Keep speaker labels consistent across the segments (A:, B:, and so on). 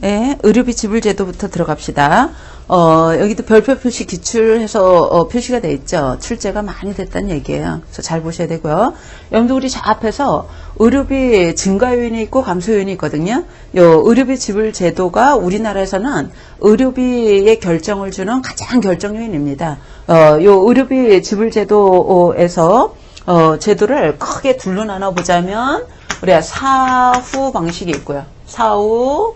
A: 예, 의료비 지불 제도부터 들어갑시다. 여기도 별표 표시 기출해서 표시가 돼 있죠. 출제가 많이 됐다는 얘기예요. 그래서 잘 보셔야 되고요. 여러분들 우리 저 앞에서 의료비 증가 요인이 있고 감소 요인이 있거든요. 요 의료비 지불 제도가 우리나라에서는 의료비의 결정을 주는 가장 결정 요인입니다. 요 의료비 지불 제도에서 제도를 크게 둘로 나눠 보자면 우리가 사후 방식이 있고요. 사후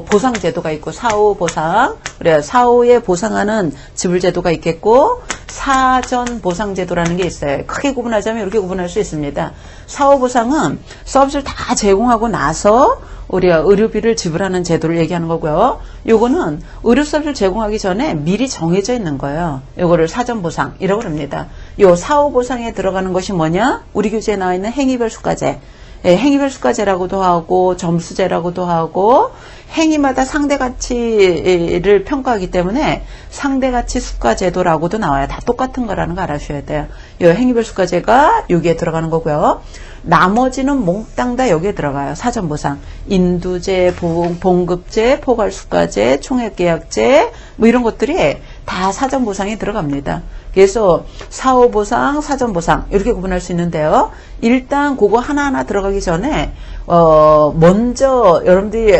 A: 보상 제도가 있고 사후 보상, 그래 사후에 보상하는 지불 제도가 있겠고 사전 보상 제도라는 게 있어요. 크게 구분하자면 이렇게 구분할 수 있습니다. 사후 보상은 서비스를 다 제공하고 나서 우리가 의료비를 지불하는 제도를 얘기하는 거고요. 요거는 의료 서비스를 제공하기 전에 미리 정해져 있는 거예요. 요거를 사전 보상이라고 합니다. 요 사후 보상에 들어가는 것이 뭐냐? 우리 교재에 나와 있는 행위별 수가제. 예, 행위별 수가제라고도 하고 점수제라고도 하고 행위마다 상대가치를 평가하기 때문에 상대가치 수가제도라고도 나와요. 다 똑같은 거라는 거 알아주셔야 돼요. 이 행위별 수가제가 여기에 들어가는 거고요. 나머지는 몽땅 다 여기에 들어가요. 사전보상, 인두제, 봉급제, 포괄수가제, 총액계약제 뭐 이런 것들이 다 사전보상에 들어갑니다. 그래서 사후보상, 사전보상 이렇게 구분할 수 있는데요. 일단 그거 하나하나 들어가기 전에 먼저 여러분들이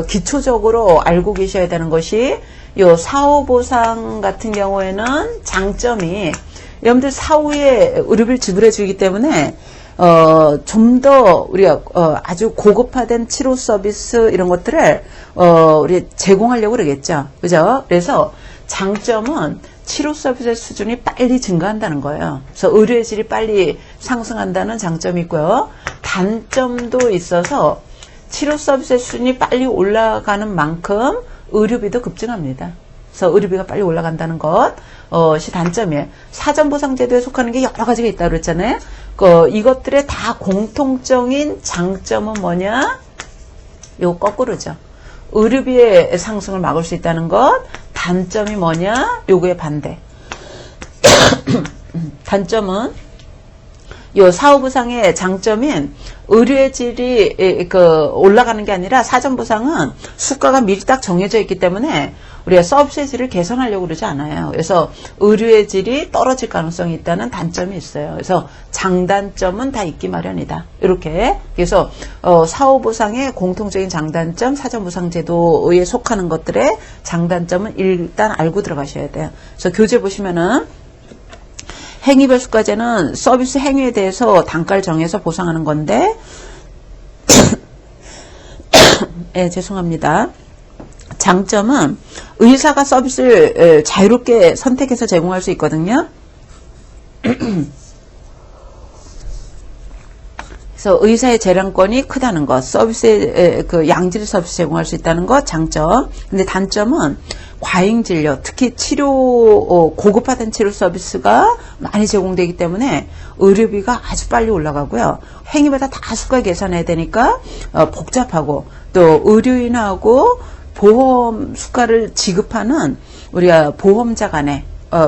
A: 기초적으로 알고 계셔야 되는 것이 요 사후보상 같은 경우에는 장점이 여러분들 사후에 의료비를 지불해 주기 때문에 좀 더 우리가 아주 고급화된 치료 서비스 이런 것들을 우리 제공하려고 그러겠죠. 그죠? 그래서 장점은 치료 서비스의 수준이 빨리 증가한다는 거예요. 그래서 의료의 질이 빨리 상승한다는 장점이 있고요. 단점도 있어서 치료 서비스의 수준이 빨리 올라가는 만큼 의료비도 급증합니다. 그래서 의료비가 빨리 올라간다는 것이 단점이에요. 사전보상제도에 속하는 게 여러 가지가 있다고 그랬잖아요. 이것들의 다 공통적인 장점은 뭐냐? 요 거꾸로죠. 의료비의 상승을 막을 수 있다는 것. 단점이 뭐냐? 요거의 반대. 단점은 요 사후보상의 장점인 의료의 질이 올라가는 게 아니라 사전보상은 수가가 미리 딱 정해져 있기 때문에 우리가 서비스의 질을 개선하려고 그러지 않아요. 그래서 의료의 질이 떨어질 가능성이 있다는 단점이 있어요. 그래서 장단점은 다 있기 마련이다. 이렇게. 그래서 사후보상의 공통적인 장단점, 사전보상 제도에 속하는 것들의 장단점은 일단 알고 들어가셔야 돼요. 그래서 교재 보시면은 행위별 수가제는 서비스 행위에 대해서 단가를 정해서 보상하는 건데 네, 죄송합니다. 장점은 의사가 서비스를 자유롭게 선택해서 제공할 수 있거든요. 그래서 의사의 재량권이 크다는 것, 서비스의 양질 서비스 제공할 수 있다는 것, 장점. 근데 단점은 과잉 진료, 특히 치료, 고급화된 치료 서비스가 많이 제공되기 때문에 의료비가 아주 빨리 올라가고요. 행위마다 다 수가 계산해야 되니까 복잡하고 또 의료인하고 보험 수가를 지급하는 우리가 보험자 간에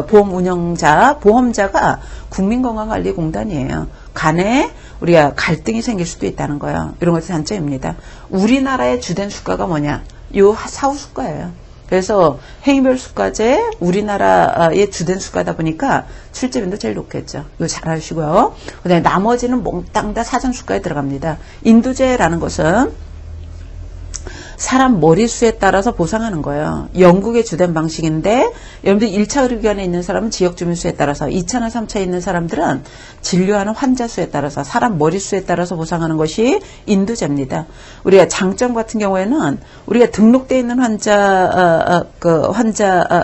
A: 보험 운영자, 보험자가 국민건강관리공단이에요. 간에 우리가 갈등이 생길 수도 있다는 거예요. 이런 것이 단점입니다. 우리나라의 주된 수가가 뭐냐? 요 사후 수가예요. 그래서 행위별 수가제 우리나라의 주된 수가다 보니까 출제빈도 제일 높겠죠. 이거 잘 아시고요. 그다음에 나머지는 몽땅 다 사전 수가에 들어갑니다. 인두제라는 것은 사람 머릿수에 따라서 보상하는 거예요. 영국의 주된 방식인데 여러분들 1차 의료기관에 있는 사람은 지역주민수에 따라서 2차나 3차에 있는 사람들은 진료하는 환자 수에 따라서 사람 머릿수에 따라서 보상하는 것이 인두제입니다. 우리가 장점 같은 경우에는 우리가 등록되어 있는 환자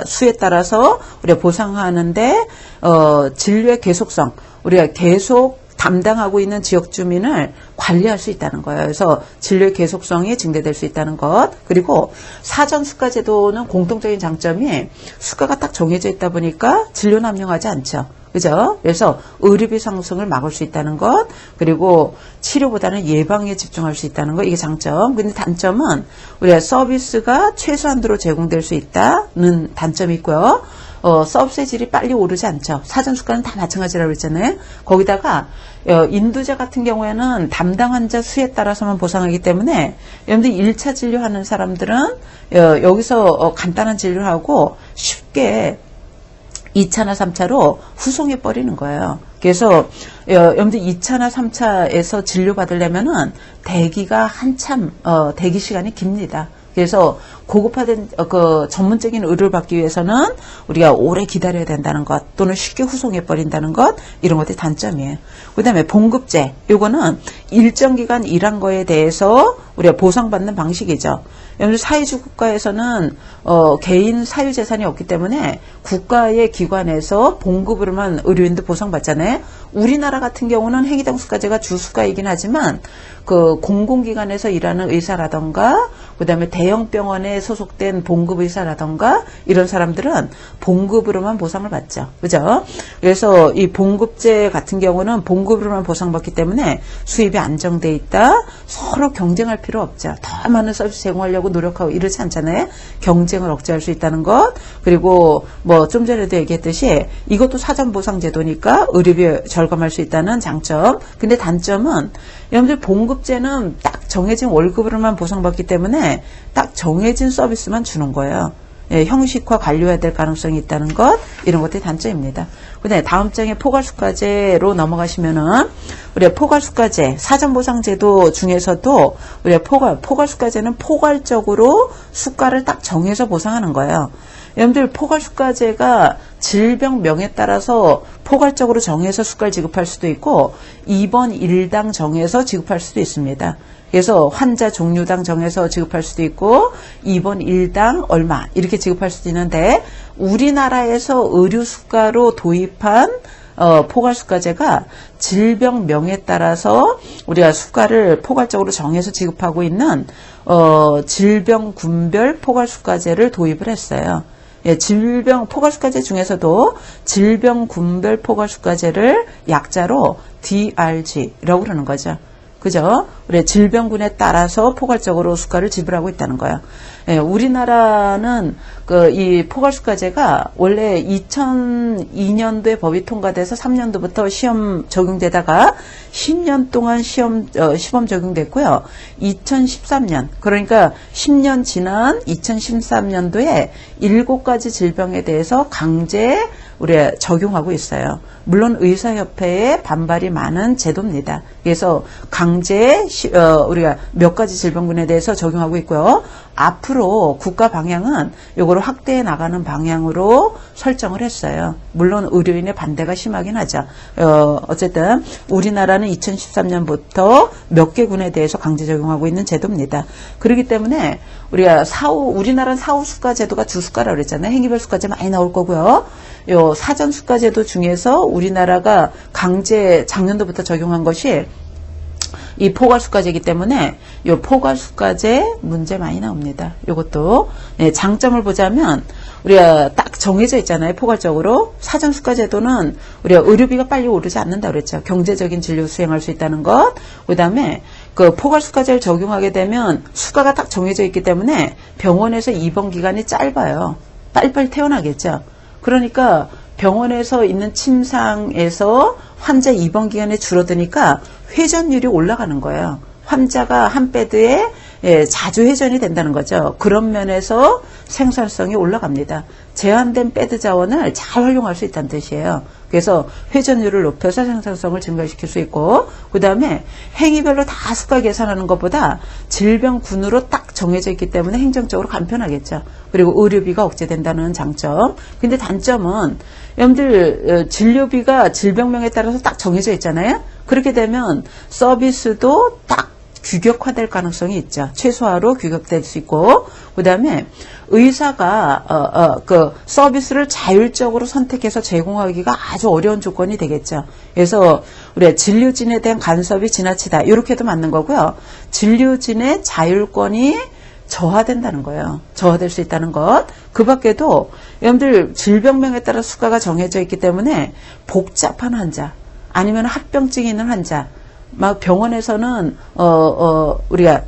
A: 수에 따라서 우리가 보상하는데 진료의 계속성 우리가 계속 담당하고 있는 지역 주민을 관리할 수 있다는 거예요. 그래서 진료의 계속성이 증대될 수 있다는 것. 그리고 사전 수가 제도는 공통적인 장점이 수가가 딱 정해져 있다 보니까 진료 남용하지 않죠. 그죠? 그래서 의료비 상승을 막을 수 있다는 것. 그리고 치료보다는 예방에 집중할 수 있다는 것. 이게 장점. 근데 단점은 우리가 서비스가 최소한도로 제공될 수 있다는 단점이 있고요. 서비스의 질이 빨리 오르지 않죠. 사전 수가는 다 마찬가지라고 했잖아요. 거기다가 인두제 같은 경우에는 담당 환자 수에 따라서만 보상하기 때문에 여러분들 1차 진료하는 사람들은 여기서 간단한 진료를 하고 쉽게 2차나 3차로 후송해 버리는 거예요. 그래서 여러분들 2차나 3차에서 진료 받으려면은 대기가 한참 대기 시간이 깁니다. 그래서 고급화된 그 전문적인 의료를 받기 위해서는 우리가 오래 기다려야 된다는 것 또는 쉽게 후송해 버린다는 것 이런 것들이 단점이에요. 그다음에 봉급제 요거는 일정 기간 일한 거에 대해서 우리가 보상받는 방식이죠. 여러분 사회주의 국가에서는 개인 사유재산이 없기 때문에 국가의 기관에서 봉급으로만 의료인들 보상받잖아요. 우리나라 같은 경우는 행위당수가제가 주수가이긴 하지만 그 공공기관에서 일하는 의사라던가 그다음에 대형 병원에 소속된 봉급 의사라던가 이런 사람들은 봉급으로만 보상을 받죠. 그죠? 그래서 이 봉급제 같은 경우는 봉급으로만 보상받기 때문에 수입이 안정돼 있다. 서로 경쟁할 필요 없죠. 더 많은 서비스 제공하려고 노력하고 이렇지 않잖아요. 경쟁을 억제할 수 있다는 것. 그리고 뭐 좀 전에도 얘기했듯이 이것도 사전보상제도니까 의료비 절감할 수 있다는 장점. 근데 단점은 여러분들 봉급제는 딱 정해진 월급으로만 보상받기 때문에 딱 정해진 서비스만 주는 거예요. 예, 형식화 관료해야 될 가능성이 있다는 것 이런 것들이 단점입니다. 그다음에 다음 장에 포괄수가제로 넘어가시면은 우리가 포괄수가제 사전보상제도 중에서도 우리가 포괄수가제는 포괄적으로 수가를 딱 정해서 보상하는 거예요. 여러분들 포괄수가제가 질병명에 따라서 포괄적으로 정해서 수가를 지급할 수도 있고 입원 일당 정해서 지급할 수도 있습니다. 그래서 환자 종류당 정해서 지급할 수도 있고 입원 일당 얼마 이렇게 지급할 수도 있는데 우리나라에서 의료수가로 도입한 포괄수가제가 질병명에 따라서 우리가 수가를 포괄적으로 정해서 지급하고 있는 질병군별 포괄수가제를 도입을 했어요. 예, 포괄수가제 중에서도 질병군별 포괄수가제를 약자로 DRG라고 그러는 거죠. 그죠? 우리 질병군에 따라서 포괄적으로 수가를 지불하고 있다는 거예요. 예, 우리나라는 이 포괄수가제가 원래 2002년도에 법이 통과돼서 3년도부터 시험 적용되다가 10년 동안 시범 적용됐고요. 2013년, 그러니까 10년 지난 2013년도에 7가지 질병에 대해서 강제 우리가 적용하고 있어요. 물론 의사협회에 반발이 많은 제도입니다. 그래서 강제 우리가 몇 가지 질병군에 대해서 적용하고 있고요. 앞으로 국가 방향은 요거를 확대해 나가는 방향으로 설정을 했어요. 물론 의료인의 반대가 심하긴 하죠. 어쨌든 우리나라는 2013년부터 몇 개 군에 대해서 강제 적용하고 있는 제도입니다. 그렇기 때문에 우리나라는 사후수가 제도가 주수가라고 그랬잖아요. 행위별 수가제 많이 나올 거고요. 요 사전수가제도 중에서 우리나라가 강제 작년도부터 적용한 것이 이 포괄수가제이기 때문에 요 포괄수가제 문제 많이 나옵니다. 요것도 장점을 보자면 우리가 딱 정해져 있잖아요. 포괄적으로 사전수가제도는 우리가 의료비가 빨리 오르지 않는다 그랬죠. 경제적인 진료 수행할 수 있다는 것. 그다음에 그 포괄수가제를 적용하게 되면 수가가 딱 정해져 있기 때문에 병원에서 입원 기간이 짧아요. 빨리빨리 퇴원하겠죠. 그러니까 병원에서 있는 침상에서 환자 입원 기간이 줄어드니까 회전율이 올라가는 거예요. 환자가 한 베드에 자주 회전이 된다는 거죠. 그런 면에서 생산성이 올라갑니다. 제한된 베드 자원을 잘 활용할 수 있다는 뜻이에요. 그래서 회전율을 높여서 생산성을 증가시킬 수 있고 그 다음에 행위별로 다 수가 계산하는 것보다 질병군으로 딱 정해져 있기 때문에 행정적으로 간편하겠죠. 그리고 의료비가 억제된다는 장점. 근데 단점은 여러분들 진료비가 질병명에 따라서 딱 정해져 있잖아요. 그렇게 되면 서비스도 딱 규격화될 가능성이 있죠. 최소화로 규격될 수 있고 그 다음에 의사가 그 서비스를 자율적으로 선택해서 제공하기가 아주 어려운 조건이 되겠죠. 그래서 우리 진료진에 대한 간섭이 지나치다 이렇게도 맞는 거고요. 진료진의 자율권이 저하된다는 거예요. 저하될 수 있다는 것. 그 밖에도 여러분들 질병명에 따라 수가가 정해져 있기 때문에 복잡한 환자 아니면 합병증이 있는 환자 막 병원에서는 우리가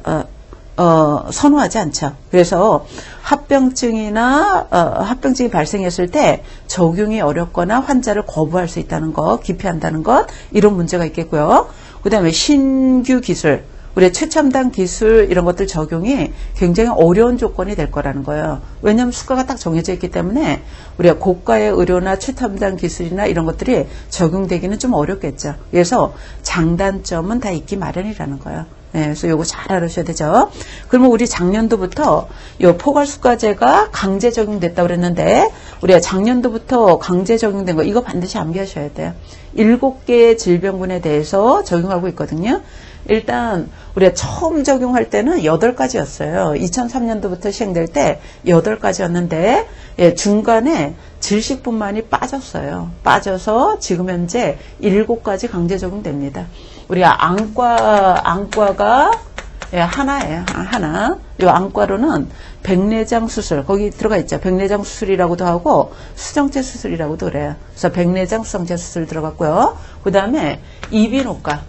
A: 선호하지 않죠. 그래서 합병증이나 합병증이 발생했을 때 적용이 어렵거나 환자를 거부할 수 있다는 것, 기피한다는 것, 이런 문제가 있겠고요. 그 다음에 신규 기술, 우리의 최첨단 기술 이런 것들 적용이 굉장히 어려운 조건이 될 거라는 거예요. 왜냐하면 수가가 딱 정해져 있기 때문에 우리가 고가의 의료나 최첨단 기술이나 이런 것들이 적용되기는 좀 어렵겠죠. 그래서 장단점은 다 있기 마련이라는 거예요. 네, 그래서 요거 잘 알으셔야 되죠. 그러면 우리 작년도부터 요 포괄수가제가 강제 적용됐다고 그랬는데 우리가 작년도부터 강제 적용된 거 이거 반드시 암기하셔야 돼요. 7개의 질병군에 대해서 적용하고 있거든요. 일단 우리가 처음 적용할 때는 8가지였어요. 2003년도부터 시행될 때 8가지였는데 중간에 질식분만이 빠졌어요. 빠져서 지금 현재 7가지 강제 적용됩니다. 우리가 안과가 하나예요. 하나. 요 안과로는 백내장 수술, 거기 들어가 있죠. 백내장 수술이라고도 하고 수정체 수술이라고도 그래요. 그래서 백내장 수정체 수술 들어갔고요. 그 다음에 이비인후과.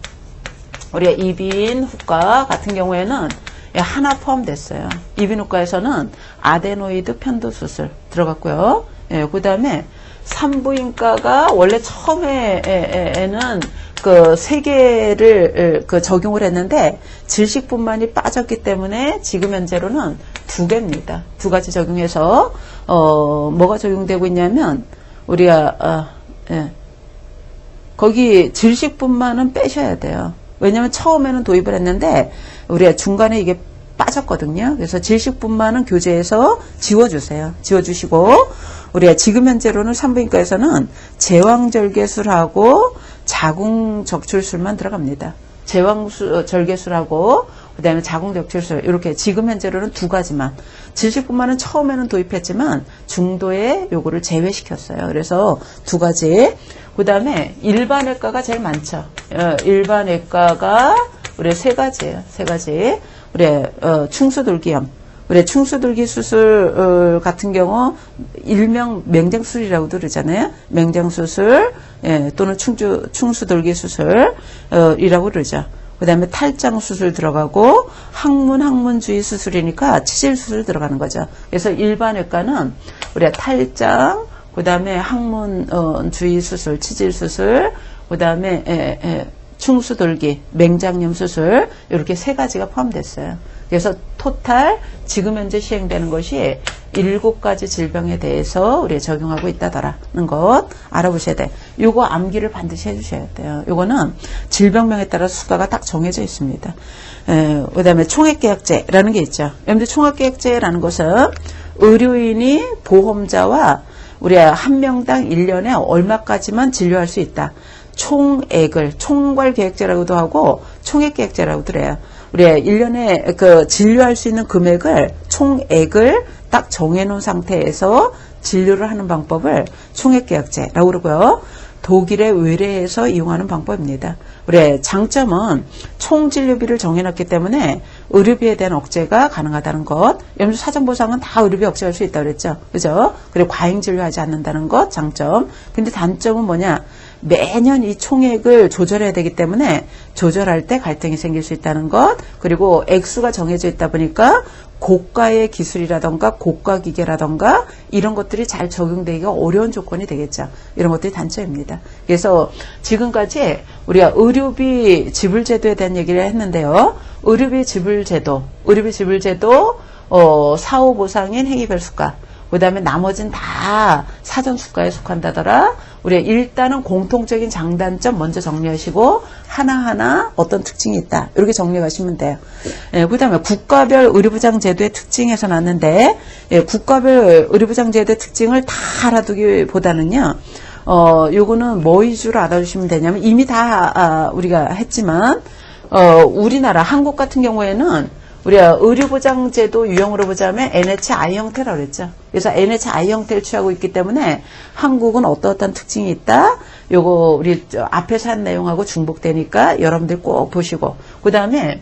A: 우리가 이비인후과 같은 경우에는 하나 포함됐어요. 이비인후과에서는 아데노이드 편도 수술 들어갔고요. 그 다음에 산부인과가 원래 처음에는 그 3개를 적용을 했는데 질식분만이 빠졌기 때문에 지금 현재로는 2개입니다. 2가지 적용해서 뭐가 적용되고 있냐면 우리가 거기 질식분만은 빼셔야 돼요. 왜냐하면 처음에는 도입을 했는데 우리가 중간에 이게 빠졌거든요. 그래서 질식분만은 교재에서 지워주세요. 지워주시고 우리가 지금 현재로는 산부인과에서는 제왕절개술하고 자궁적출술만 들어갑니다. 제왕절개술하고 그 다음에 자궁적출술 이렇게 지금 현재로는 2가지만. 질식분만은 처음에는 도입했지만 중도에 요거를 제외시켰어요. 그래서 2가지. 그 다음에 일반외과가 제일 많죠. 일반외과가 우리 3가지예요. 3가지. 우리 충수돌기염. 우리 충수돌기 수술 같은 경우 일명 맹장수술이라고도 그러잖아요. 맹장수술 또는 충수돌기 수술이라고 그러죠. 그 다음에 탈장수술 들어가고 항문주의 수술이니까 치질수술 들어가는 거죠. 그래서 일반외과는 우리가 탈장, 그 다음에 항문주의 수술, 치질수술, 그 다음에 충수돌기, 맹장염 수술 이렇게 3가지가 포함됐어요. 그래서 토탈 지금 현재 시행되는 것이 7가지 질병에 대해서 우리 적용하고 있다더라는 것 알아보셔야 돼. 요거 암기를 반드시 해주셔야 돼요. 요거는 질병명에 따라 수가가 딱 정해져 있습니다. 그 다음에 총액계약제라는 게 있죠. 여러분들 총액계약제라는 것은 의료인이 보험자와 우리가 한 명당 1년에 얼마까지만 진료할 수 있다. 총액을 총괄계획제라고도 하고 총액계획제라고도 그래요. 우리가 1년에 진료할 수 있는 금액을 총액을 딱 정해놓은 상태에서 진료를 하는 방법을 총액계약제라고 그러고요. 독일의 외래에서 이용하는 방법입니다. 우리 장점은 총진료비를 정해놨기 때문에 의료비에 대한 억제가 가능하다는 것. 여러분 사정보상은 다 의료비 억제할 수 있다고 그랬죠. 그죠? 그리고 과잉진료하지 않는다는 것 장점. 근데 단점은 뭐냐? 매년 이 총액을 조절해야 되기 때문에 조절할 때 갈등이 생길 수 있다는 것. 그리고 액수가 정해져 있다 보니까 고가의 기술이라던가 고가 기계라던가 이런 것들이 잘 적용되기가 어려운 조건이 되겠죠. 이런 것들이 단점입니다. 그래서 지금까지 우리가 의료비 지불제도에 대한 얘기를 했는데요. 의료비 지불제도 사후보상인 행위별 수가, 그 다음에 나머지는 다 사전수가에 속한다더라. 우리 일단은 공통적인 장단점 먼저 정리하시고 하나하나 어떤 특징이 있다. 이렇게 정리해 가시면 돼요. 그 다음에 국가별 의료보장 제도의 특징에서 났는데 국가별 의료보장 제도의 특징을 다 알아두기보다는요. 요거는 뭐 위주로 알아주시면 되냐면 이미 다 우리가 했지만 우리나라 한국 같은 경우에는 우리가 의료보장제도 유형으로 보자면 NHI 형태라고 그랬죠. 그래서 NHI 형태를 취하고 있기 때문에 한국은 어떠한 특징이 있다. 요거 우리 앞에서 한 내용하고 중복되니까 여러분들 꼭 보시고. 그 다음에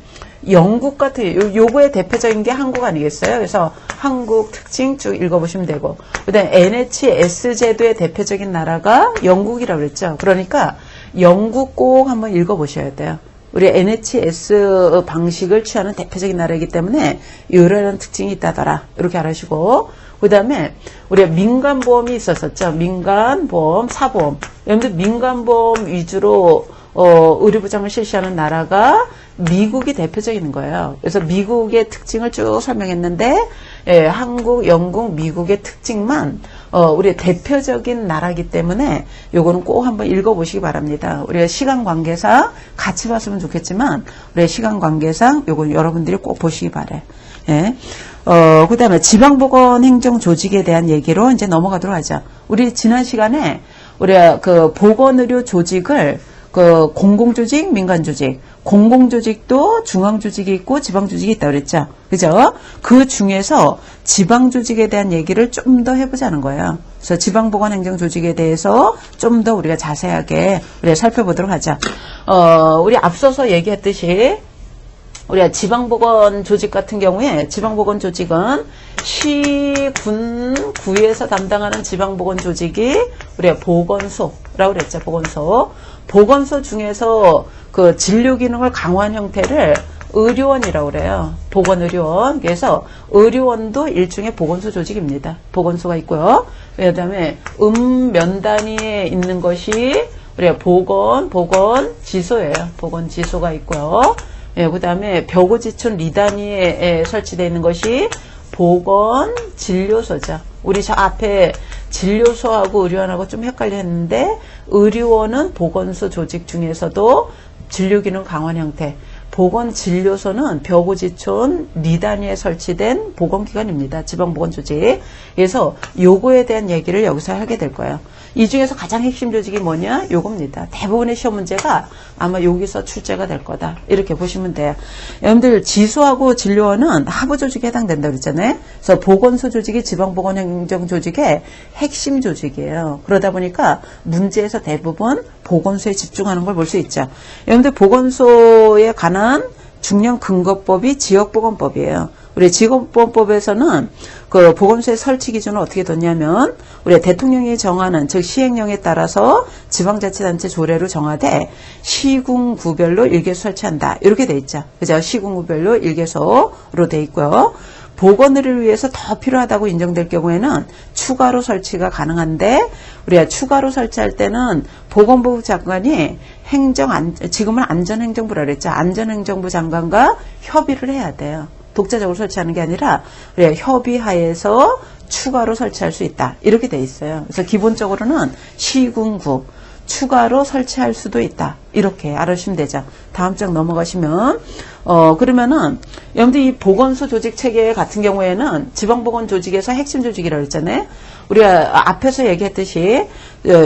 A: 영국 같은 요거의 대표적인 게 한국 아니겠어요? 그래서 한국 특징 쭉 읽어보시면 되고. 그 다음에 NHS 제도의 대표적인 나라가 영국이라고 그랬죠. 그러니까 영국 꼭 한번 읽어보셔야 돼요. 우리 NHS 방식을 취하는 대표적인 나라이기 때문에 이런 특징이 있다더라. 이렇게 알아주시고, 그 다음에 우리가 민간보험이 있었었죠. 민간보험, 사보험. 여러분들 민간보험 위주로 의료보장을 실시하는 나라가 미국이 대표적인 거예요. 그래서 미국의 특징을 쭉 설명했는데, 예, 한국, 영국, 미국의 특징만 우리의 대표적인 나라이기 때문에 요거는 꼭 한번 읽어보시기 바랍니다. 우리가 시간 관계상 같이 봤으면 좋겠지만 우리의 시간 관계상 요건 여러분들이 꼭 보시기 바래. 예. 그 다음에 지방보건행정조직에 대한 얘기로 이제 넘어가도록 하죠. 우리 지난 시간에 우리가 그 보건의료 조직을 그 공공조직, 민간조직, 공공조직도 중앙조직이 있고 지방조직이 있다고 그랬죠. 그죠? 그 중에서 지방조직에 대한 얘기를 좀 더 해보자는 거예요. 그래서 지방보건행정조직에 대해서 좀 더 우리가 자세하게 우리가 살펴보도록 하죠. 우리 앞서서 얘기했듯이 우리가 지방보건조직 같은 경우에 지방보건조직은 시, 군, 구에서 담당하는 지방보건조직이 우리가 보건소라고 그랬죠. 보건소 중에서 그 진료 기능을 강화한 형태를 의료원이라고 그래요. 보건의료원. 그래서 의료원도 일종의 보건소 조직입니다. 보건소가 있고요. 그 다음에 면 단위에 있는 것이 우리가 보건지소예요. 보건지소가 있고요. 예, 그 다음에 벽오지촌 리 단위에 설치되어 있는 것이 보건진료소죠. 우리 저 앞에 진료소하고 의료원하고 좀 헷갈려 했는데 의료원은 보건소 조직 중에서도 진료기능 강화 형태, 보건진료소는 벽오지촌 리 단위에 설치된 보건기관입니다. 지방보건조직. 그래서 요거에 대한 얘기를 여기서 하게 될 거예요. 이 중에서 가장 핵심 조직이 뭐냐? 요겁니다. 대부분의 시험 문제가 아마 여기서 출제가 될 거다. 이렇게 보시면 돼요. 여러분들 지소하고 진료원은 하부 조직에 해당된다고 그랬잖아요. 그래서 보건소 조직이 지방보건행정조직의 핵심 조직이에요. 그러다 보니까 문제에서 대부분 보건소에 집중하는 걸 볼 수 있죠. 여러분들 보건소에 관한 중량 근거법이 지역보건법이에요. 우리 지역보건법에서는 그 보건소의 설치 기준을 어떻게 뒀냐면 우리 대통령이 정하는 즉 시행령에 따라서 지방자치단체 조례로 정하되 시군구별로 1개소 설치한다. 이렇게 돼 있죠. 그죠? 시군구별로 1개소로 돼 있고요. 보건의료를 위해서 더 필요하다고 인정될 경우에는 추가로 설치가 가능한데 우리가 추가로 설치할 때는 보건복지부 장관이 지금은 안전행정부라 그랬죠. 안전행정부 장관과 협의를 해야 돼요. 독자적으로 설치하는 게 아니라 우리가 협의하에서 추가로 설치할 수 있다. 이렇게 돼 있어요. 그래서 기본적으로는 시군구 추가로 설치할 수도 있다. 이렇게 알아주시면 되죠. 다음 장 넘어가시면 그러면은 여러분들 이 보건소 조직 체계 같은 경우에는 지방보건조직에서 핵심 조직이라고 했잖아요. 우리가 앞에서 얘기했듯이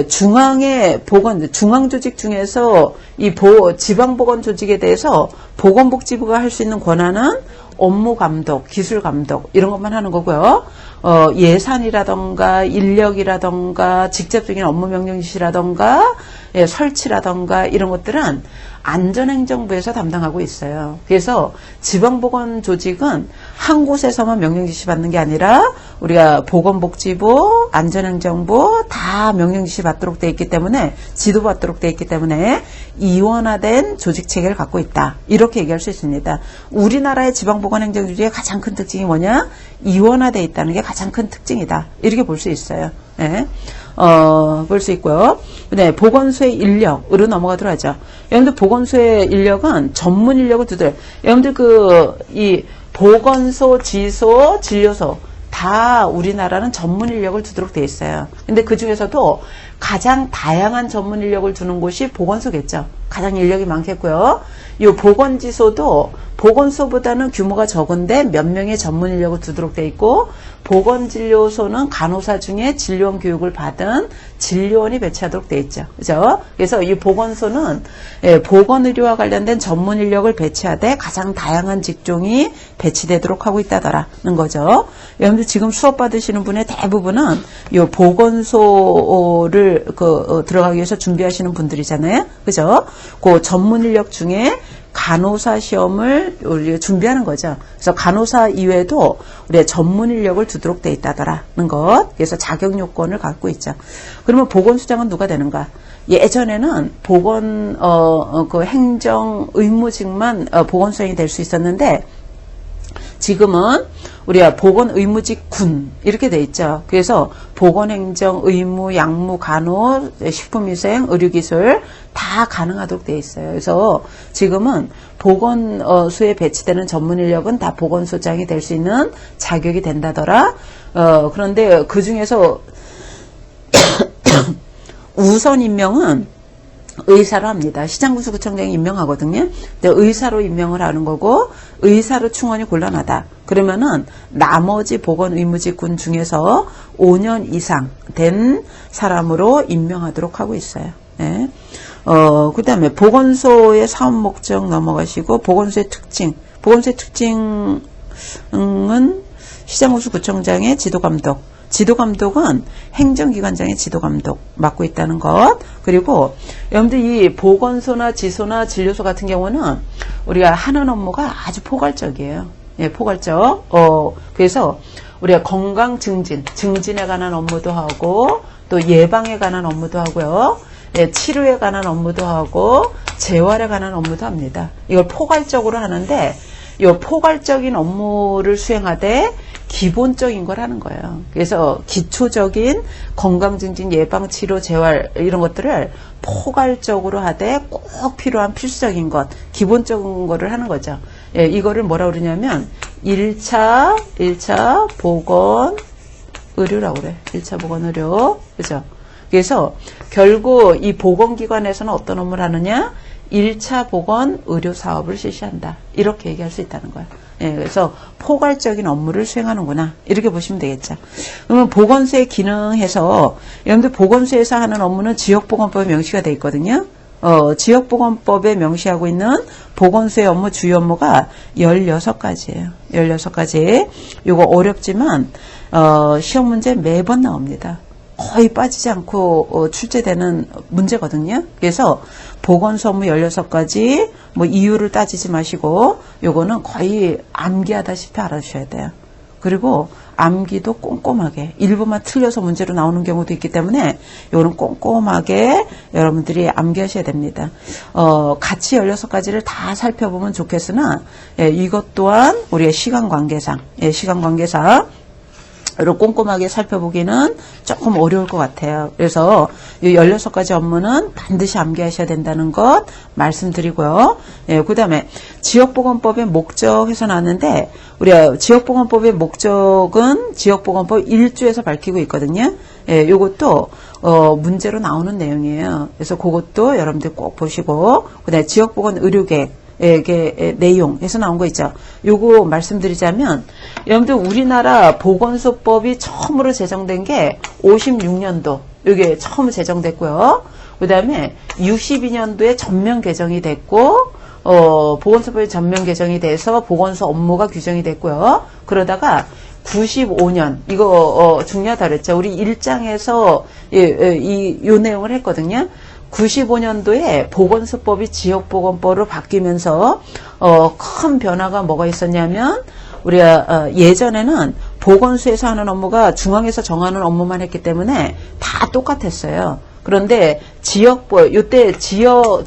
A: 중앙의 중앙조직 중에서 이 지방보건조직에 대해서 보건복지부가 할 수 있는 권한은 업무 감독, 기술 감독 이런 것만 하는 거고요. 예산이라던가 인력이라던가 직접적인 업무 명령 지시라던가 설치라던가 이런 것들은 안전행정부에서 담당하고 있어요. 그래서 지방보건조직은 한 곳에서만 명령 지시 받는 게 아니라 우리가 보건복지부, 안전행정부 다 명령 지시 받도록 돼 있기 때문에 지도 받도록 돼 있기 때문에 이원화된 조직체계를 갖고 있다. 이렇게 얘기할 수 있습니다. 우리나라의 지방보건행정조직의 가장 큰 특징이 뭐냐? 이원화되어 있다는 게 가장 큰 특징이다. 이렇게 볼 수 있어요. 네. 볼 수 있고요. 네, 보건소의 인력으로 넘어가도록 하죠. 여러분들 보건소의 인력은 전문 인력을 두들. 여러분들 이 보건소, 지소, 진료소 다 우리나라는 전문 인력을 두도록 돼 있어요. 근데 그 중에서도 가장 다양한 전문 인력을 두는 곳이 보건소겠죠. 가장 인력이 많겠고요. 이 보건지소도 보건소보다는 규모가 적은데 몇 명의 전문 인력을 두도록 돼 있고 보건진료소는 간호사 중에 진료원 교육을 받은 진료원이 배치하도록 돼 있죠. 그죠? 그래서 이 보건소는 보건의료와 관련된 전문 인력을 배치하되 가장 다양한 직종이 배치되도록 하고 있다더라는 거죠. 여러분들 지금 수업 받으시는 분의 대부분은 이 보건소를 들어가기 위해서 준비하시는 분들이잖아요. 그죠? 그 전문 인력 중에 간호사 시험을 우리가 준비하는 거죠. 그래서 간호사 이외에도 우리가 전문 인력을 두도록 돼 있다더라는 것. 그래서 자격 요건을 갖고 있죠. 그러면 보건소장은 누가 되는가? 예전에는 그 행정 의무직만 보건 수행이 될 수 있었는데 지금은 우리가 보건 의무직 군 이렇게 돼 있죠. 그래서 보건행정, 의무, 약무, 간호, 식품위생, 의료기술 다 가능하도록 돼 있어요. 그래서 지금은 보건소에 배치되는 전문 인력은 다 보건소장이 될 수 있는 자격이 된다더라. 그런데 그 중에서 우선 임명은 의사로 합니다. 시장군수구청장이 임명하거든요. 근데 의사로 임명을 하는 거고 의사로 충원이 곤란하다. 그러면은 나머지 보건의무직군 중에서 5년 이상 된 사람으로 임명하도록 하고 있어요. 예. 그 다음에 보건소의 사업 목적 넘어가시고 보건소의 특징. 보건소의 특징은 시장군수구청장의 지도감독. 지도감독은 행정기관장의 지도감독 맡고 있다는 것. 그리고 여러분들 이 보건소나 지소나 진료소 같은 경우는 우리가 하는 업무가 아주 포괄적이에요. 예, 포괄적. 그래서 우리가 건강 증진에 관한 업무도 하고 또 예방에 관한 업무도 하고요. 예, 치료에 관한 업무도 하고 재활에 관한 업무도 합니다. 이걸 포괄적으로 하는데 이 포괄적인 업무를 수행하되 기본적인 걸 하는 거예요. 그래서 기초적인 건강증진, 예방, 치료, 재활 이런 것들을 포괄적으로 하되 꼭 필요한 필수적인 것, 기본적인 거를 하는 거죠. 예, 이거를 뭐라 그러냐면 1차 보건 의료라고 그래. 1차 보건 의료. 그죠? 그래서 결국 이 보건기관에서는 어떤 업무를 하느냐? 1차 보건 의료 사업을 실시한다. 이렇게 얘기할 수 있다는 거예요. 예, 그래서 포괄적인 업무를 수행하는구나. 이렇게 보시면 되겠죠. 그러면 보건소의 기능에서 여러분들 보건소에서 하는 업무는 지역보건법에 명시가 되어 있거든요. 지역보건법에 명시하고 있는 보건소의 업무 주요 업무가 16가지예요. 16가지. 이거 어렵지만 시험 문제 매번 나옵니다. 거의 빠지지 않고 출제되는 문제거든요. 그래서 보건소 업무 16가지 뭐 이유를 따지지 마시고 요거는 거의 암기하다시피 알아주셔야 돼요. 그리고 암기도 꼼꼼하게 일부만 틀려서 문제로 나오는 경우도 있기 때문에 요거는 꼼꼼하게 여러분들이 암기하셔야 됩니다. 같이 16가지를 다 살펴보면 좋겠으나 예, 이것 또한 우리의 시간 관계상 를 꼼꼼하게 살펴보기는 조금 어려울 것 같아요. 그래서 이 16가지 업무는 반드시 암기하셔야 된다는 것 말씀드리고요. 예, 그 다음에 지역보건법의 목적에서 나왔는데 우리가 지역보건법의 목적은 지역보건법 1조에서 밝히고 있거든요. 예, 요것도 문제로 나오는 내용이에요. 그래서 그것도 여러분들 꼭 보시고 그 다음에 지역보건의료계획 내용에서 나온 거 있죠. 요거 말씀드리자면 여러분들 우리나라 보건소법이 처음으로 제정된 게 56년도 이게 처음 제정됐고요. 그 다음에 62년도에 전면 개정이 됐고 보건소법이 전면 개정이 돼서 보건소 업무가 규정이 됐고요. 그러다가 95년 이거 중요하다 그랬죠. 우리 1장에서 요 내용을 했거든요. 95년도에 보건소법이 지역보건법으로 바뀌면서 큰 변화가 뭐가 있었냐면 우리가 예전에는 보건소에서 하는 업무가 중앙에서 정하는 업무만 했기 때문에 다 똑같았어요. 그런데 요때 지역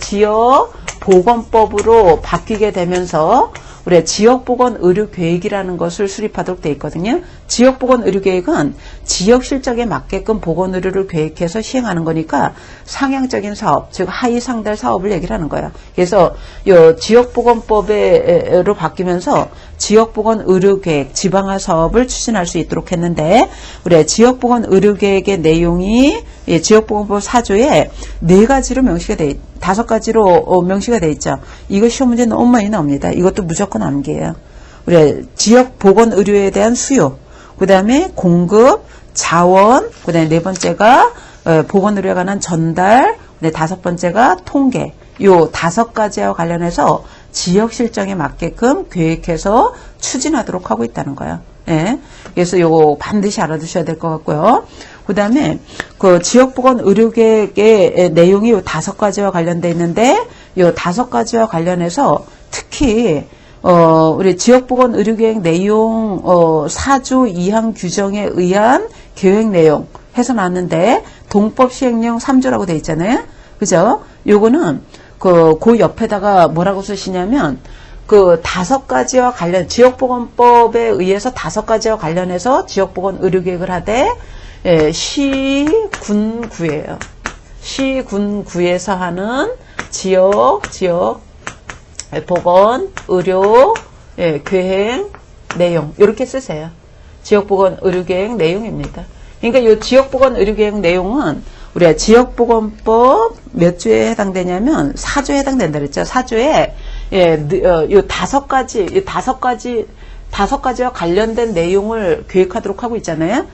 A: 보건법으로 바뀌게 되면서 우리가 지역보건의료계획이라는 것을 수립하도록 되어 있거든요. 지역보건의료계획은 지역 실적에 맞게끔 보건의료를 계획해서 시행하는 거니까 상향적인 사업, 즉 하위상달 사업을 얘기를 하는 거예요. 그래서 이 지역보건법으로 바뀌면서 지역보건의료계획, 지방화 사업을 추진할 수 있도록 했는데 우리가 지역보건의료계획의 내용이 지역보건법 4조에 4가지로 명시가 돼 있다. 5가지로 명시가 되어 있죠. 이거 시험 문제 너무 많이 나옵니다. 이것도 무조건 암기예요. 우리 지역 보건 의료에 대한 수요, 그 다음에 공급, 자원, 그 다음에 4번째가 보건 의료에 관한 전달, 5번째가 통계. 요 5가지와 관련해서 지역 실정에 맞게끔 계획해서 추진하도록 하고 있다는 거예요. 예. 그래서 요거 반드시 알아두셔야 될 것 같고요. 그 다음에 그 지역보건의료계획의 내용이 요 5가지와 관련되어 있는데 요 5가지와 관련해서 특히 우리 지역보건의료계획 내용 4조 2항 규정에 의한 계획 내용 해서 나왔는데 동법 시행령 3조라고 되어 있잖아요. 그죠? 요거는 그 옆에다가 뭐라고 쓰시냐면 그 5가지와 관련 지역보건법에 의해서 5가지와 관련해서 지역보건 의료계획을 하되 시군구예요. 시군구에서 하는 지역 보건 의료 계획 내용 이렇게 쓰세요. 지역보건 의료계획 내용입니다. 그러니까 이 지역보건 의료계획 내용은 우리가 지역보건법 몇 조에 해당되냐면 4조에 해당된다 그랬죠. 4조에 요 5가지와 관련된 내용을 계획하도록 하고 있잖아요.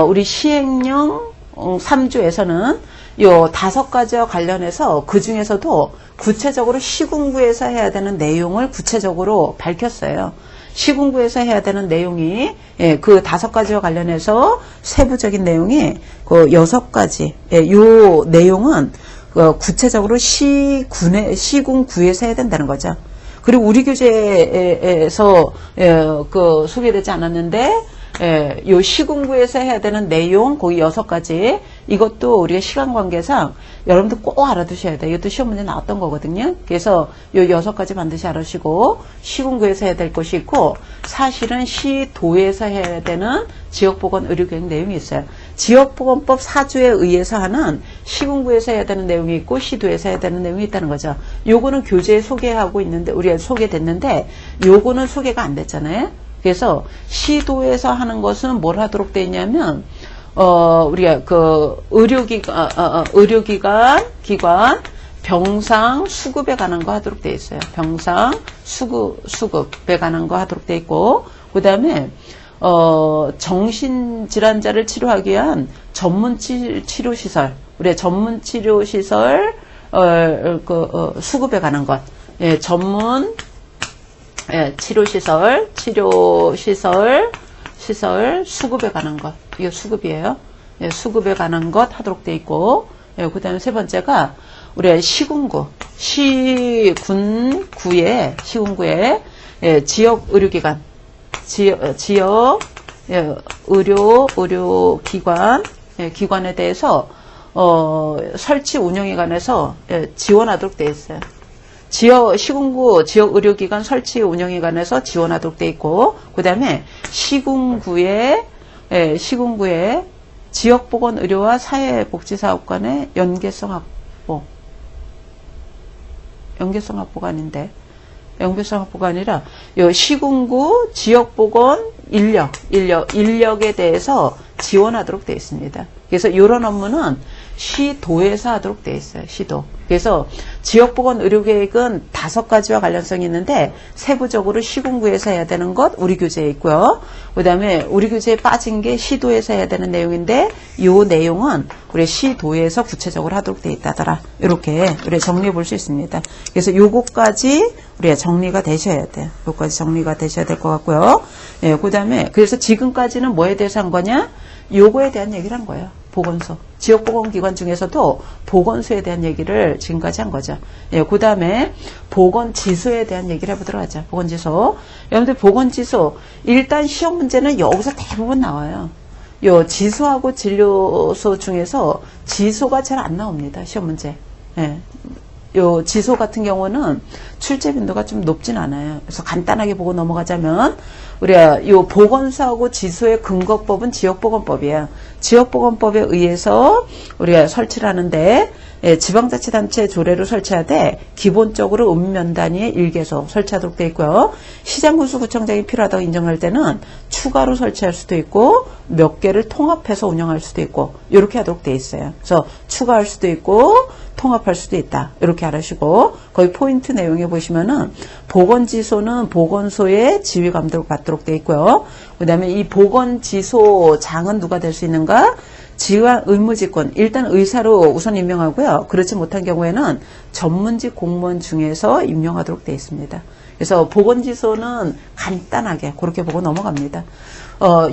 A: 우리 시행령 3조에서는 요 5가지와 관련해서 그 중에서도 구체적으로 시군구에서 해야 되는 내용을 구체적으로 밝혔어요. 시군구에서 해야 되는 내용이 그 5가지와 관련해서 세부적인 내용이 그 6가지. 요 내용은 구체적으로 시군구에서 해야 된다는 거죠. 그리고 우리 교재에서 그 소개되지 않았는데 요 시군구에서 해야 되는 내용 거기 6가지 이것도 우리가 시간 관계상 여러분들 꼭 알아두셔야 돼요. 이것도 시험 문제 나왔던 거거든요. 그래서 요 6가지 반드시 알아주시고 시군구에서 해야 될 것이 있고 사실은 시도에서 해야 되는 지역보건 의료계획 내용이 있어요. 지역보건법 4조에 의해서 하는 시군구에서 해야 되는 내용이 있고 시도에서 해야 되는 내용이 있다는 거죠. 요거는 교재에 소개하고 있는데 우리가 소개됐는데 요거는 소개가 안 됐잖아요. 그래서 시도에서 하는 것은 뭘 하도록 되어 있냐면 우리가 그 의료기관 병상 수급에 관한 거 하도록 되어 있어요. 병상 수급에 관한 거 하도록 되어 있고 그다음에 정신질환자를 치료하기 위한 전문 치료시설 우리가 전문 치료시설 수급에 관한 것 전문 치료시설 수급에 관한 것. 이게 수급이에요. 수급에 관한 것 하도록 돼 있고, 그 다음에 세 번째가, 우리 시군구에, 지역 의료기관, 지역 의료기관, 기관에 대해서, 설치 운영에 관해서 지원하도록 돼 있어요. 시군구 지역 의료기관 설치 운영에 관해서 지원하도록 돼 있고, 그 다음에 시군구의 지역보건의료와 사회복지사업 간의 연계성 확보가 아닌데, 연계성 확보가 아니라, 요 시군구 지역보건 인력에 대해서 지원하도록 되어 있습니다. 그래서 이런 업무는 시도에서 하도록 되어 있어요. 시도. 그래서 지역보건 의료계획은 5가지와 관련성이 있는데 세부적으로 시군구에서 해야 되는 것 우리 교재에 있고요. 그 다음에 우리 교재에 빠진 게 시도에서 해야 되는 내용인데 이 내용은 우리 시도에서 구체적으로 하도록 되어 있다더라. 이렇게 우리 정리해 볼 수 있습니다. 그래서 요거까지 우리가 정리가 되셔야 돼요. 요거까지 정리가 되셔야 될 것 같고요. 그 다음에 그래서 지금까지는 뭐에 대해서 한 거냐? 요거에 대한 얘기를 한 거예요. 보건소. 지역보건기관 중에서도 보건소에 대한 얘기를 지금까지 한 거죠. 그 다음에 보건지수에 대한 얘기를 해보도록 하죠. 보건지수. 여러분들 보건지수. 일단 시험 문제는 여기서 대부분 나와요. 요 지수하고 진료소 중에서 지수가 잘 안 나옵니다. 시험 문제. 요 지수 같은 경우는 출제 빈도가 좀 높진 않아요. 그래서 간단하게 보고 넘어가자면 우리가 요 보건소하고 지수의 근거법은 지역보건법이에요. 지역보건법에 의해서 우리가 설치를 하는데 지방자치단체 조례로 설치하되 기본적으로 읍면단위의 1개소 설치하도록 되어 있고요. 시장군수구청장이 필요하다고 인정할 때는 추가로 설치할 수도 있고 몇 개를 통합해서 운영할 수도 있고 이렇게 하도록 되어 있어요. 그래서 추가할 수도 있고 통합할 수도 있다. 이렇게 알으시고 거기 포인트 내용에 보시면은 보건지소는 보건소의 지휘 감독을 받도록 되어 있고요. 그 다음에 이 보건지소장은 누가 될 수 있는가? 지휘관 의무직권 일단 의사로 우선 임명하고요. 그렇지 못한 경우에는 전문직 공무원 중에서 임명하도록 되어 있습니다. 그래서 보건지소는 간단하게 그렇게 보고 넘어갑니다.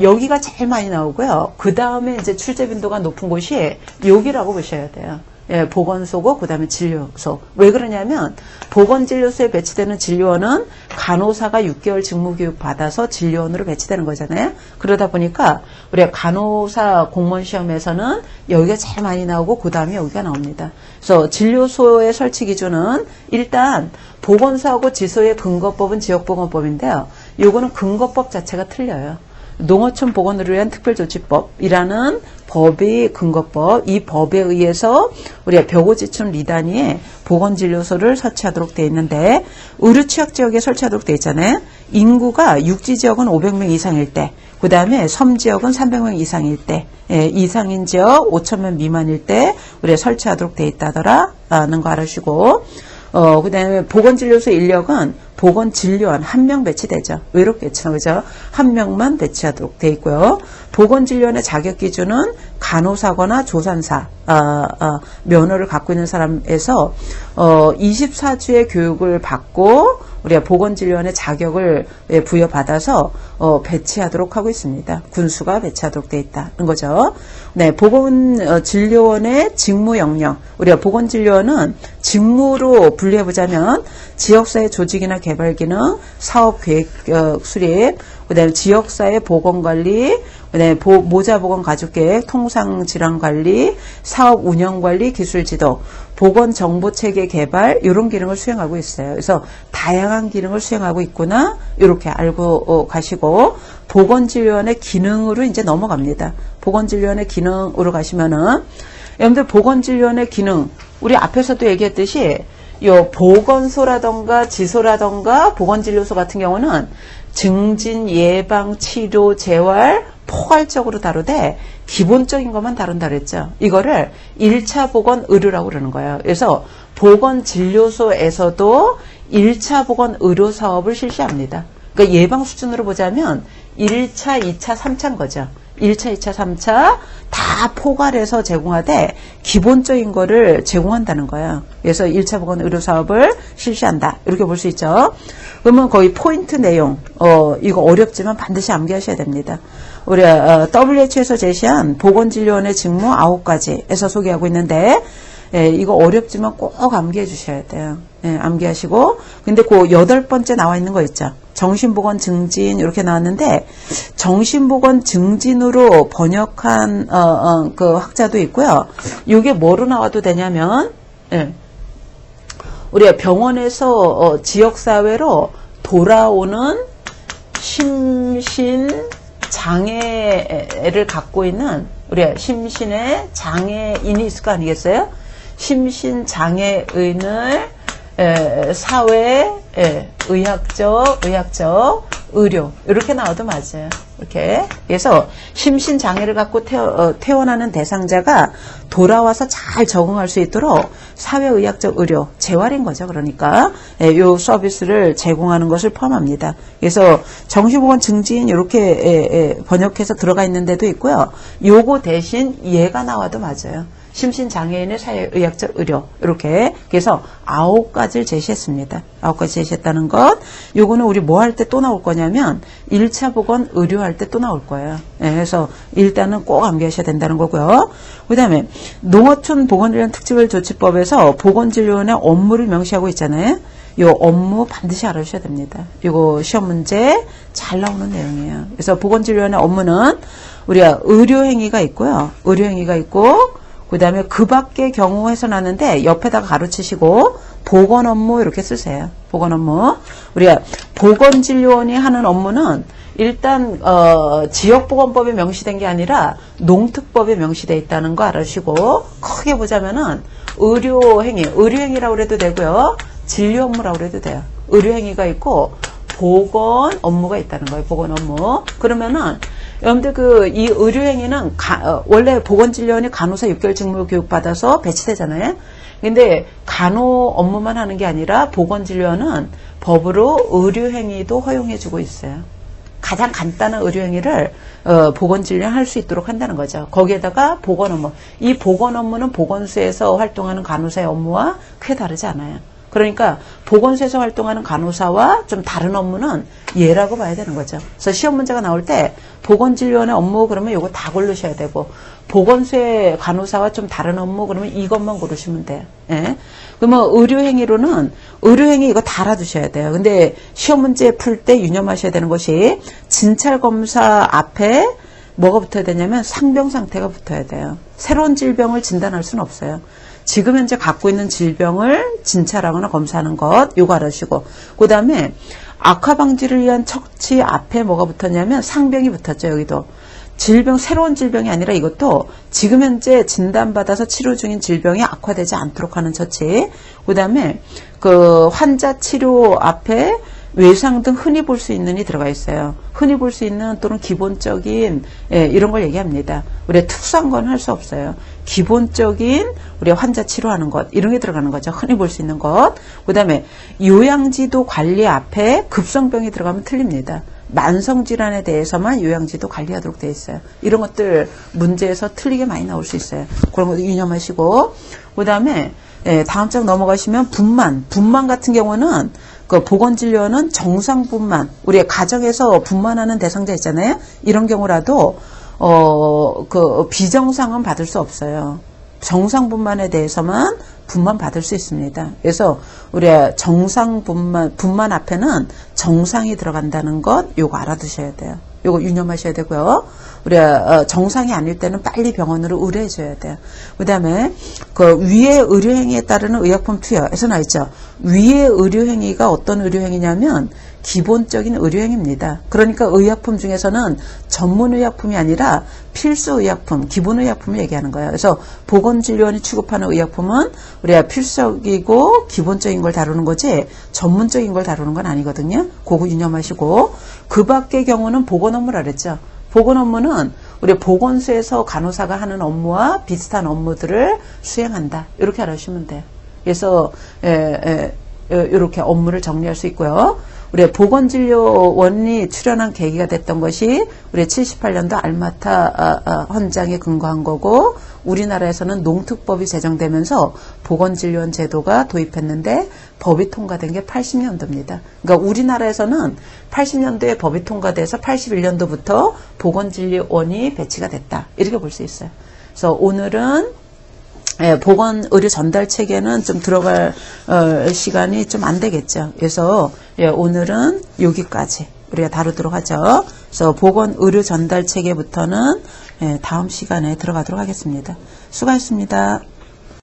A: 여기가 제일 많이 나오고요. 그 다음에 이제 출제 빈도가 높은 곳이 여기라고 보셔야 돼요. 예, 보건소고 그다음에 진료소. 왜 그러냐면 보건진료소에 배치되는 진료원은 간호사가 6개월 직무교육 받아서 진료원으로 배치되는 거잖아요. 그러다 보니까 우리가 간호사 공무원 시험에서는 여기가 제일 많이 나오고 그다음에 여기가 나옵니다. 그래서 진료소의 설치 기준은 일단 보건소하고 지소의 근거법은 지역보건법인데요. 요거는 근거법 자체가 틀려요. 농어촌 보건을 위한 특별조치법이라는 법이 근거법, 이 법에 의해서 우리가 벽오지촌 리단위에 보건진료소를 설치하도록 되어 있는데 의료취약지역에 설치하도록 되어 있잖아요. 인구가 육지지역은 500명 이상일 때, 그 다음에 섬지역은 300명 이상일 때, 예, 이상인 지역 5,000명 미만일 때 우리가 설치하도록 되어 있다더라는 거 알아주시고, 그 다음에 보건진료소 인력은 보건진료원 1명 배치되죠. 외롭겠죠. 그죠? 1명만 배치하도록 되어 있고요. 보건진료원의 자격 기준은 간호사거나 조산사, 면허를 갖고 있는 사람에서 24주의 교육을 받고 우리가 보건진료원의 자격을 부여받아서 배치하도록 하고 있습니다. 군수가 배치하도록 되어 있다는 거죠. 네, 보건진료원의 직무 영역. 우리가 보건진료원은 직무로 분류해보자면 지역사회 조직이나 개발 기능, 사업 계획 수립, 그다음에 지역사회 보건관리, 그다음에 모자보건 가족계획, 통상질환관리, 사업 운영관리, 기술지도, 보건정보체계 개발 이런 기능을 수행하고 있어요. 그래서 다양한 기능을 수행하고 있구나 이렇게 알고 가시고 보건진료원의 기능으로 이제 넘어갑니다. 보건진료원의 기능으로 가시면은 여러분들 보건진료원의 기능 우리 앞에서도 얘기했듯이 요 보건소라던가 지소라던가 보건진료소 같은 경우는 증진, 예방, 치료, 재활 포괄적으로 다루되 기본적인 것만 다룬다 그랬죠. 이거를 1차 보건 의료라고 그러는 거예요. 그래서 보건진료소에서도 1차 보건 의료 사업을 실시합니다. 그러니까 예방 수준으로 보자면 1차, 2차, 3차인 거죠. 1차, 2차, 3차 다 포괄해서 제공하되 기본적인 거를 제공한다는 거예요. 그래서 1차 보건 의료 사업을 실시한다. 이렇게 볼 수 있죠. 그러면 거의 포인트 내용 이거 어렵지만 반드시 암기하셔야 됩니다. 우리 WHO에서 제시한 보건진료원의 직무 9가지에서 소개하고 있는데 예, 이거 어렵지만 꼭 암기해 주셔야 돼요. 예, 암기하시고 근데 그 8번째 나와 있는 거 있죠. 정신보건 증진 이렇게 나왔는데 정신보건 증진으로 번역한 그 학자도 있고요. 이게 뭐로 나와도 되냐면 예, 우리가 병원에서 지역사회로 돌아오는 심신 장애를 갖고 있는 우리가 심신의 장애인이 있을 거 아니겠어요? 심신 장애인을 사회, 의학적, 의료 이렇게 나와도 맞아요. 이렇게 그래서 심신 장애를 갖고 태어나는 대상자가 돌아와서 잘 적응할 수 있도록 사회의학적 의료 재활인 거죠. 그러니까 이 서비스를 제공하는 것을 포함합니다. 그래서 정신보건 증진 이렇게 번역해서 들어가 있는 데도 있고요. 요거 대신 얘가 나와도 맞아요. 심신장애인의 사회의학적 의료 이렇게 그래서 9가지를 제시했습니다. 9가지 제시했다는 것 요거는 우리 뭐 할 때 또 나올 거냐면 1차 보건 의료할 때 또 나올 거예요. 네, 그래서 일단은 꼭 암기하셔야 된다는 거고요. 그 다음에 농어촌 보건진료원 특별조치법에서 보건진료원의 업무를 명시하고 있잖아요. 요 업무 반드시 알아주셔야 됩니다. 이거 시험 문제 잘 나오는 내용이에요. 그래서 보건진료원의 업무는 우리가 의료행위가 있고요. 의료행위가 있고 그 다음에 그 밖의 경우 해서나는데 옆에다가 가로치시고 보건 업무 이렇게 쓰세요. 보건 업무. 우리가 보건진료원이 하는 업무는 일단 지역보건법에 명시된 게 아니라 농특법에 명시되어 있다는 거 알아주시고 크게 보자면은 의료행위라고 해도 되고요. 진료 업무라고 해도 돼요. 의료행위가 있고 보건 업무가 있다는 거예요. 보건 업무. 그러면은 여러분들 이 의료행위는 원래 보건진료원이 간호사 6개월 직무 교육 받아서 배치되잖아요. 근데 간호 업무만 하는 게 아니라 보건진료원은 법으로 의료행위도 허용해주고 있어요. 가장 간단한 의료행위를 보건진료 할 수 있도록 한다는 거죠. 거기에다가 보건 업무. 이 보건 업무는 보건소에서 활동하는 간호사의 업무와 크게 다르지 않아요. 그러니까 보건소에서 활동하는 간호사와 좀 다른 업무는 얘라고 봐야 되는 거죠. 그래서 시험 문제가 나올 때 보건진료원의 업무 그러면 이거 다 고르셔야 되고 보건소의 간호사와 좀 다른 업무 그러면 이것만 고르시면 돼요. 예. 그러면 의료행위로는 의료행위 이거 다 알아두셔야 돼요. 근데 시험 문제 풀 때 유념하셔야 되는 것이 진찰검사 앞에 뭐가 붙어야 되냐면 상병 상태가 붙어야 돼요. 새로운 질병을 진단할 수는 없어요. 지금 현재 갖고 있는 질병을 진찰하거나 검사하는 것 요거 알아주시고 그 다음에 악화 방지를 위한 처치 앞에 뭐가 붙었냐면 상병이 붙었죠. 여기도 질병 새로운 질병이 아니라 이것도 지금 현재 진단받아서 치료 중인 질병이 악화되지 않도록 하는 처치 그 다음에 그 환자 치료 앞에 외상 등 흔히 볼 수 있는이 들어가 있어요. 흔히 볼 수 있는 또는 기본적인 이런 걸 얘기합니다. 우리가 특수한 건 할 수 없어요. 기본적인 우리 환자 치료하는 것 이런 게 들어가는 거죠. 흔히 볼 수 있는 것. 그 다음에 요양지도 관리 앞에 급성병이 들어가면 틀립니다. 만성질환에 대해서만 요양지도 관리하도록 되어 있어요. 이런 것들 문제에서 틀리게 많이 나올 수 있어요. 그런 것도 유념하시고 그 다음에 다음 장 넘어가시면 분만 같은 경우는 그 보건진료는 정상분만, 우리 가정에서 분만하는 대상자 있잖아요. 이런 경우라도 그 비정상은 받을 수 없어요. 정상분만에 대해서만 분만 받을 수 있습니다. 그래서 우리 분만 앞에는 정상이 들어간다는 것 요거 알아두셔야 돼요. 요거 유념하셔야 되고요. 우리가 정상이 아닐 때는 빨리 병원으로 의뢰해 줘야 돼요. 그 다음에 그 위의 의료행위에 따르는 의약품 투여에서 나있죠. 위의 의료행위가 어떤 의료행위냐면 기본적인 의료행위입니다. 그러니까 의약품 중에서는 전문의약품이 아니라 필수의약품, 기본의약품을 얘기하는 거예요. 그래서 보건진료원이 취급하는 의약품은 우리가 필수적이고 기본적인 걸 다루는 거지 전문적인 걸 다루는 건 아니거든요. 그거 유념하시고 그 밖의 경우는 보건 업무라 그랬죠. 보건 업무는 우리 보건소에서 간호사가 하는 업무와 비슷한 업무들을 수행한다. 이렇게 알아주시면 돼요. 그래서 이렇게 업무를 정리할 수 있고요. 우리 보건진료원이 출연한 계기가 됐던 것이 우리 78년도 알마타 헌장에 근거한 거고 우리나라에서는 농특법이 제정되면서 보건진료원 제도가 도입했는데 법이 통과된 게 80년도입니다. 그러니까 우리나라에서는 80년도에 법이 통과돼서 81년도부터 보건진료원이 배치가 됐다. 이렇게 볼 수 있어요. 그래서 오늘은 보건 의료 전달 체계는 좀 들어갈 시간이 좀 안 되겠죠. 그래서 오늘은 여기까지 우리가 다루도록 하죠. 그래서 보건 의료 전달 체계부터는 다음 시간에 들어가도록 하겠습니다. 수고하셨습니다.